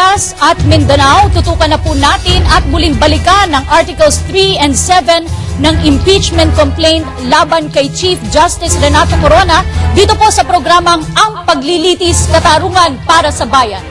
Visayas at Mindanao, tutukan na po natin at muling balikan ng Articles 3 and 7 ng impeachment complaint laban kay Chief Justice Renato Corona dito po sa programang Ang Paglilitis, Katarungan para sa Bayan.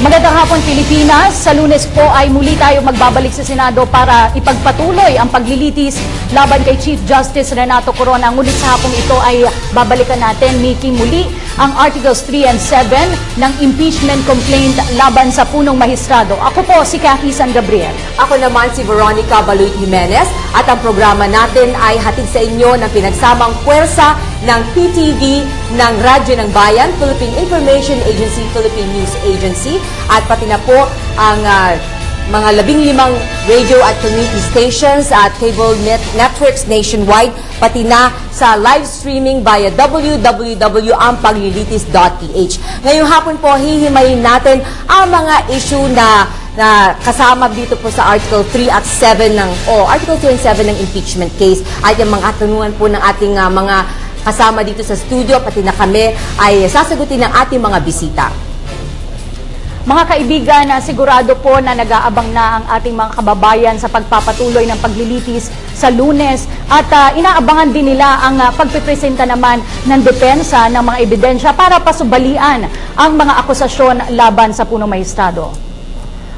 Magandang hapon, Pilipinas. Sa Lunes po ay muli tayo magbabalik sa Senado para ipagpatuloy ang paglilitis laban kay Chief Justice Renato Corona. Ngunit sa hapong ito ay babalikan natin, Miki, muli ang Articles 3 and 7 ng impeachment complaint laban sa punong mahistrado. Ako po si Cathy San Gabriel. Ako naman si Veronica Baloy Jimenez at ang programa natin ay hatid sa inyo ng pinagsamang puwersa ng PTV, ng Radyo ng Bayan, Philippine Information Agency, Philippine News Agency, at pati na po ang mga 15 radio at community stations at cable networks nationwide, pati na sa live streaming via www.ampaglilitis.ph. Ngayong hapon po, hihimayin natin ang mga issue na kasama dito po sa Article 3 at 7 Article 3 and 7 ng impeachment case at yung mga katanungan po ng ating mga kasama dito sa studio, pati na kami ay sasagutin ng ating mga bisita. Mga kaibigan, sigurado po na nag-aabang na ang ating mga kababayan sa pagpapatuloy ng paglilitis sa Lunes at inaabangan din nila ang pagpipresenta naman ng depensa ng mga ebidensya para pasubalian ang mga akusasyon laban sa punong mahistrado.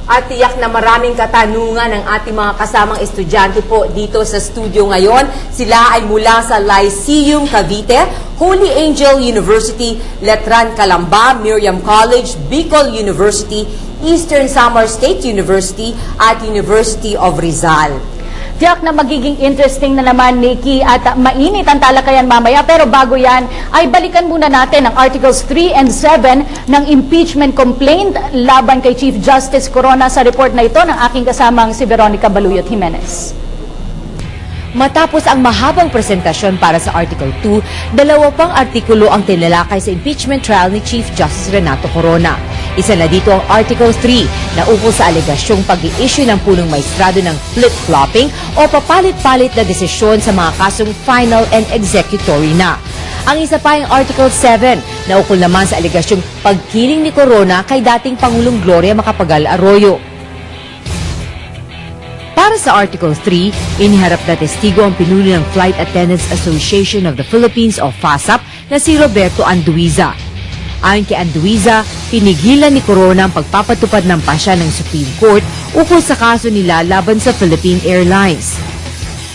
At tiyak na maraming katanungan ng ating mga kasamang estudyante po dito sa studio ngayon. Sila ay mula sa Lyceum Cavite, Holy Angel University, Letran Calamba, Miriam College, Bicol University, Eastern Samar State University, at University of Rizal. Tiyak na magiging interesting na naman, Nikki, at mainit ang talakayan mamaya. Pero bago yan, ay balikan muna natin ang Articles 3 and 7 ng impeachment complaint laban kay Chief Justice Corona sa report na ito ng aking kasamang si Veronica Baluyot Jimenez. Matapos ang mahabang presentasyon para sa Article 2, 2 pang artikulo ang tinalakay sa impeachment trial ni Chief Justice Renato Corona. Isa na dito ang Article 3 na ukol sa alegasyong pag-i-issue ng punong maestrado ng flip-flopping o papalit-palit na desisyon sa mga kasong final and executory na. Ang isa pa ang Article 7 na ukol naman sa alegasyong pagkiling ni Corona kay dating Pangulong Gloria Macapagal Arroyo. Para sa Article 3, iniharap na testigo ang pinuno ng Flight Attendants Association of the Philippines o FASAP na si Roberto Anduiza. Ayon kay Anduiza, pinigilan ni Corona ang pagpapatupad ng pasya ng Supreme Court ukol sa kaso nila laban sa Philippine Airlines.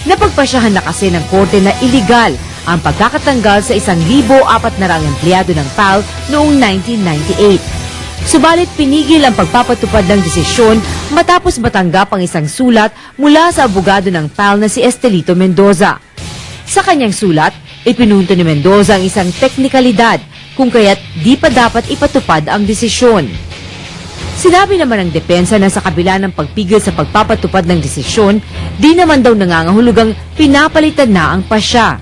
Napagpasyahan na kasi ng korte na iligal ang pagkakatanggal sa 1,400 empleyado ng PAL noong 1998. Subalit pinigil ang pagpapatupad ng desisyon matapos matanggap ang isang sulat mula sa abogado ng PAL na si Estelito Mendoza. Sa kanyang sulat, ipinunto ni Mendoza ang isang teknikalidad kung kaya't di pa dapat ipatupad ang desisyon. Sinabi naman ng depensa na sa kabila ng pagpigil sa pagpapatupad ng desisyon, di naman daw nangangahulugang pinapalitan na ang pasya.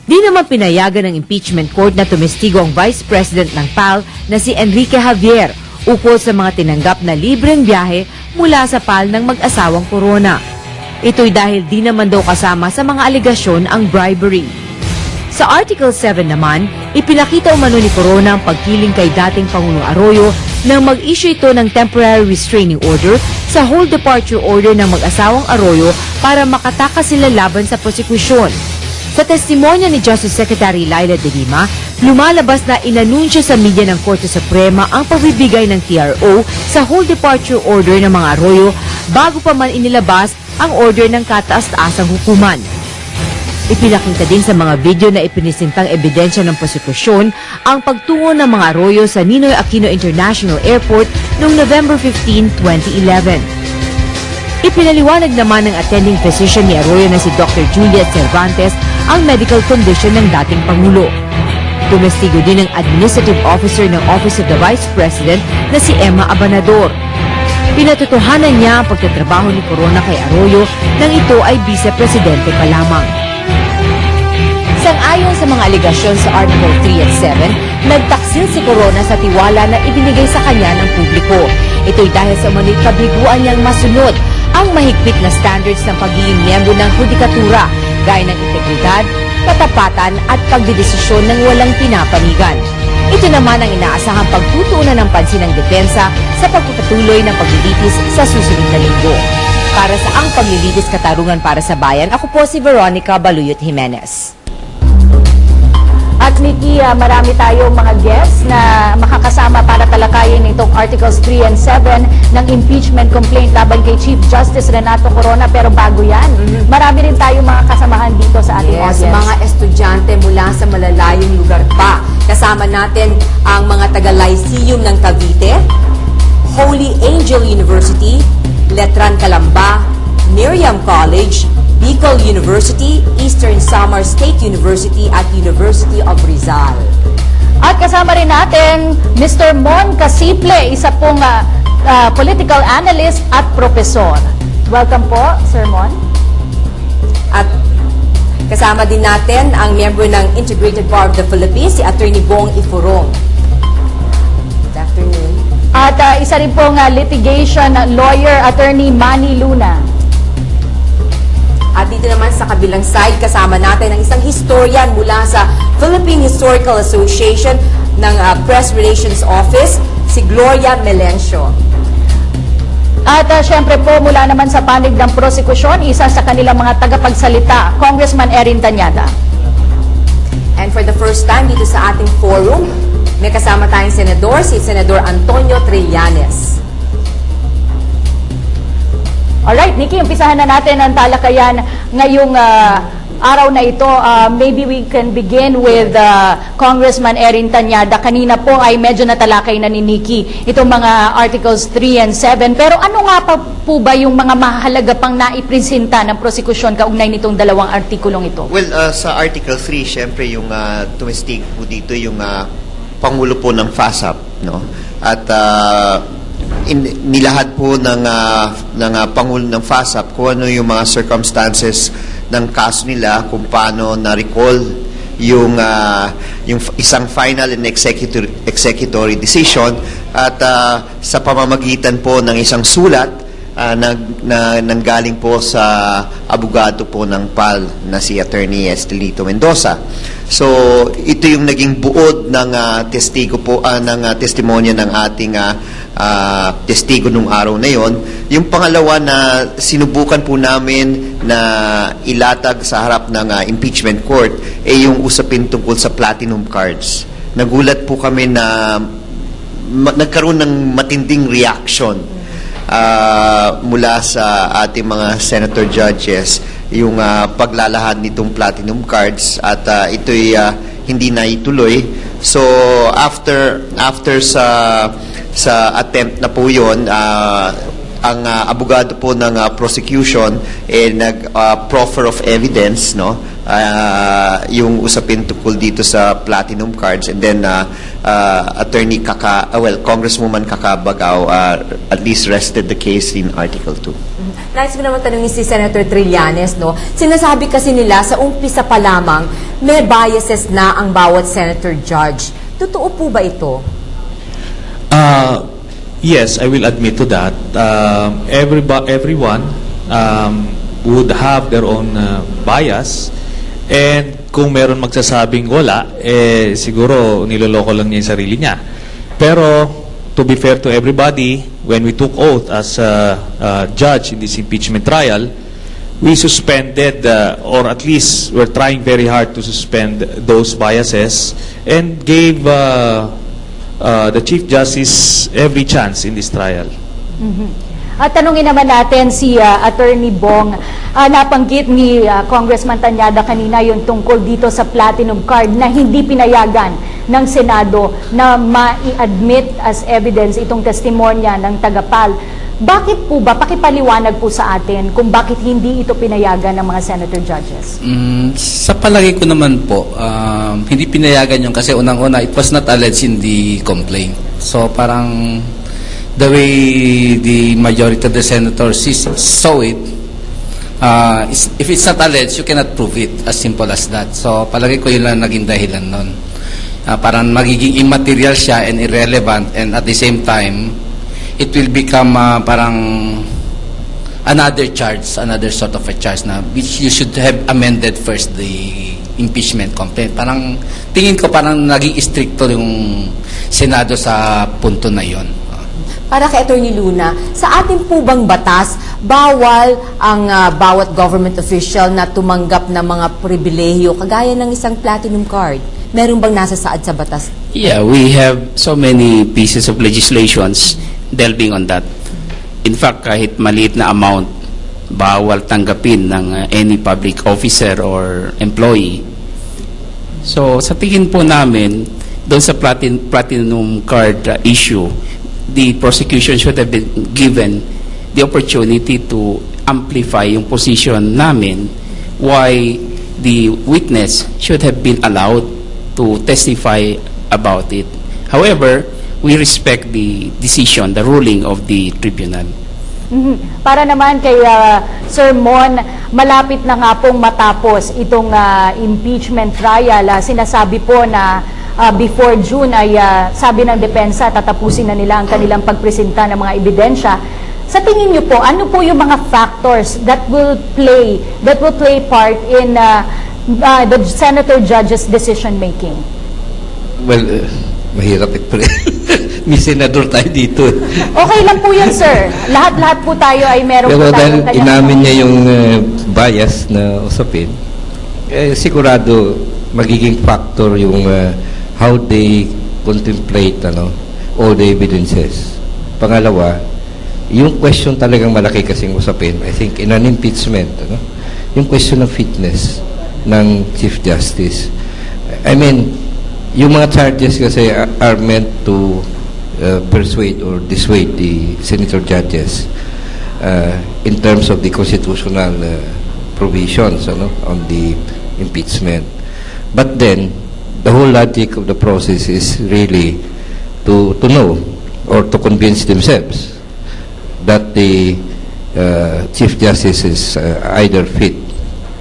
Di naman pinayagan ng impeachment court na tumestigo ang Vice President ng PAL na si Enrique Javier ukol sa mga tinanggap na libreng biyahe mula sa PAL ng mag-asawang Corona. Ito'y dahil di naman daw kasama sa mga alegasyon ang bribery. Sa Article 7 naman, ipinakita umano ni Corona ang pagkiling kay dating Pangulong Arroyo nang mag-issue ito ng temporary restraining order sa whole departure order ng mag-asawang Arroyo para makatakas sila laban sa prosekusyon. Sa testimonya ni Justice Secretary Laila de Lima, lumalabas na inanunsyo sa media ng Korte Suprema ang pagbibigay ng TRO sa whole departure order ng mga Arroyo bago pa man inilabas ang order ng kataas-taasang hukuman. Ipinakita din sa mga video na ipinisintang ebidensya ng prosekusyon ang pagtungo ng mga Arroyo sa Ninoy Aquino International Airport noong November 15, 2011. Ipinaliwanag naman ng attending physician ni Arroyo na si Dr. Juliet Cervantes ang medical condition ng dating Pangulo. Tumestigo din ang administrative officer ng Office of the Vice President na si Emma Abanador. Pinatotohanan niya ang pagtatrabaho ni Corona kay Arroyo nang ito ay vice-presidente pa lamang. Sang-ayon sa mga aligasyon sa Article 3 at 7, nagtaksil si Corona sa tiwala na ibinigay sa kanya ng publiko. Ito'y dahil sa umano'y kabiguan niyang masunod ang mahigpit na standards ng pagiging miyembro ng hudikatura, gaya ng integridad, katapatan at pagdidesisyon ng walang pinapanigan. Ito naman ang inaasahang pagtutuunan ng pansin ng depensa sa pagpapatuloy ng paglilitis sa susunod na linggo. Para sa Ang Paglilitis Katarungan para sa Bayan, ako po si Veronica Baluyot Jimenez. At Nikki, marami tayong mga guests na makakasama para talakayin itong Articles 3 and 7 ng impeachment complaint laban kay Chief Justice Renato Corona. Pero bago yan, marami rin tayong mga kasamahan dito sa ating audience. Mga estudyante mula sa malalayong lugar pa. Kasama natin ang mga taga-Lyceum ng Cavite, Holy Angel University, Letran Calamba, Miriam College, Bicol University, Eastern Samar State University at University of Rizal. At kasama rin natin Mr. Mon Casiple, isa pong political analyst at profesor. Welcome po, Sir Mon. At kasama din natin ang miyembro ng Integrated Bar of the Philippines, si Attorney Bong Ifurong. Good afternoon. At isa rin pong litigation lawyer, Attorney Manny Luna. At dito naman sa kabilang side, kasama natin ang isang historian mula sa Philippine Historical Association ng Press Relations Office, si Gloria Melencio. At syempre po, mula naman sa panig ng prosekusyon, isa sa kanilang mga tagapagsalita, Congressman Erin Tanyada. And for the first time dito sa ating forum, may kasama tayong senador, si Senador Antonio Trillanes. Alright, Nikki, umpisahan na natin ang talakayan ngayong araw na ito. Maybe we can begin with Congressman Erin Tanyada. Kanina po ay medyo natalakay na ni Nikki itong mga Articles 3 and 7. Pero ano nga pa po ba yung mga mahalaga pang naipresenta ng prosekusyon kaugnay nitong dalawang artikulong ito? Well, sa Article 3, syempre yung tumestig po dito yung Pangulo po ng FASAP, no? At nilahad po ng Pangulo ng FASAP kung ano yung mga circumstances ng kaso nila, kung paano na-recall yung isang final and executory decision at sa pamamagitan po ng isang sulat na nanggaling po sa abogado po ng PAL na si Attorney Estelito Mendoza. So ito yung naging buod ng testigo po ng testimonya ng ating testigo nung araw na yon. Yung pangalawa na sinubukan po namin na ilatag sa harap ng impeachment court ay yung usapin tungkol sa platinum cards. Nagulat po kami na nagkaroon ng matinding reaction mula sa ating mga senator judges yung paglalahad nitong platinum cards at ito'y hindi na ituloy. So after sa attempt na po yun, ang abogado po ng prosecution nag-proffer of evidence, no? Yung usapin tungkol dito sa platinum cards, and then Congresswoman Kakabagaw at least rested the case in Article 2. Nais ko naman tanungin si Senator Trillanes, no? Sinasabi kasi nila sa umpisa pa lamang may biases na ang bawat senator judge. Totoo po ba ito? Yes, I will admit to that. Everyone would have their own bias, and kung meron magsasabing wala, siguro niloloko lang niya yung sarili niya. Pero to be fair to everybody, when we took oath as a judge in this impeachment trial, we suspended, or at least we're trying very hard to suspend those biases and gave the Chief Justice every chance in this trial. At tanungin naman natin si Attorney Bong, nabanggit ni Congressman Tañada kanina yung tungkol dito sa platinum card na hindi pinayagan ng Senado na ma-admit as evidence itong testimonya ng tagapal. Bakit po ba? Pakipaliwanag po sa atin kung bakit hindi ito pinayagan ng mga senator judges. Sa palagay ko naman po, hindi pinayagan yun kasi unang-una, it was not alleged in the complaint. So parang the way the majority of the senators saw it, if it's not alleged, you cannot prove it. As simple as that. So palagay ko yun lang naging dahilan nun. Parang magiging immaterial siya and irrelevant, and at the same time, it will become parang another charge, another sort of a charge na which you should have amended first the impeachment complaint. Parang tingin ko parang naging stricto yung Senado sa punto na yon. Para kay Attorney Luna, sa ating po bang batas, bawal ang bawat government official na tumanggap ng mga pribilehiyo kagaya ng isang platinum card? Meron bang nasa saad sa batas? Yeah, we have so many pieces of legislations delving on that. In fact, kahit maliit na amount, bawal tanggapin ng any public officer or employee. So, sa tingin po namin, doon sa platinum card issue, the prosecution should have been given the opportunity to amplify yung position namin why the witness should have been allowed to testify about it. However, we respect the decision, the ruling of the tribunal. Para naman kay Sir Mon, malapit na nga pong matapos itong impeachment trial. Sinasabi po na before June ay sabi ng depensa tatapusin na nila ang kanilang pagpresenta ng mga ebidensya. Sa tingin niyo po, ano po yung mga factors that will play part in the senator judge's decision making? Well, mahirap ito. May senador tayo dito. Okay lang po yun, sir. Lahat-lahat po tayo ay meron Pero po dahil tayong inamin niya yung bias na usapin, sigurado magiging factor yung how they contemplate all the evidences. Pangalawa, yung question talagang malaki kasing usapin, I think in an impeachment, yung question of fitness ng Chief Justice. I mean, yung mga charges kasi are meant to persuade or dissuade the senator judges in terms of the constitutional provisions on the impeachment. But then, the whole logic of the process is really to know or to convince themselves that the Chief Justice is either fit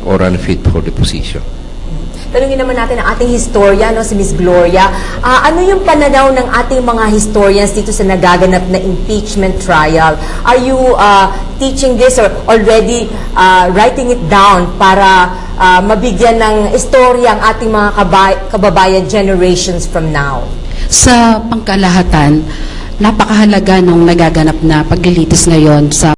or unfit for the position. Tanungin naman natin ang ating historian, si Miss Gloria. Ano yung pananaw ng ating mga historians dito sa nagaganap na impeachment trial? Are you teaching this or already writing it down para mabigyan ng istorya ang ating mga kababayan generations from now? Sa pangkalahatan, napakahalaga nung nagaganap na paglilitis ngayon sa